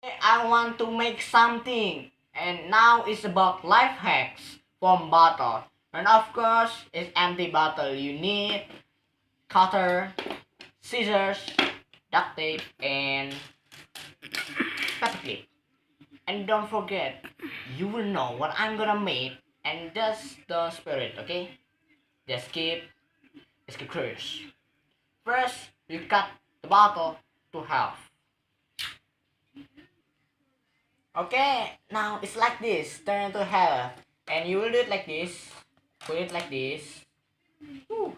I want to make something, and now it's about life hacks from bottle. And of course, it's empty bottle. You need cutter, scissors, duct tape, and paper clip. And don't forget, you will know what I'm gonna make, and that's the spirit, okay? Just keep curious. First, you cut the bottle to half. Okay, now it's like this, turn into half, and you will do it like this. Put it like this. Woo.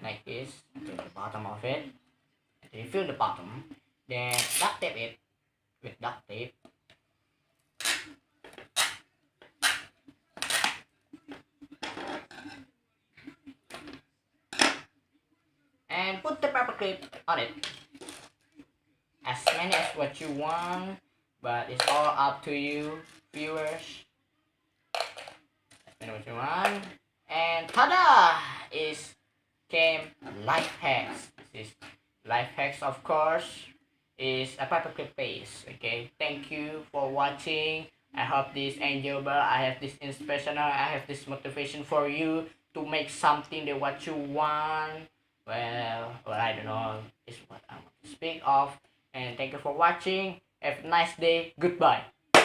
Like this to the bottom of it. Until you fill the bottom. Then duct tape it with duct tape. And put the paper clip on it. As many as what you want, but it's all up to you, viewers. As many what you want. And tada! Is came life hacks. This is life hacks, of course, is a paperclip paste. Okay, thank you for watching. I hope this enjoyable. I have this inspirational. I have this motivation for you to make something that what you want. Well, I don't know. Is what I want to speak of. And thank you for watching. Have a nice day. Goodbye.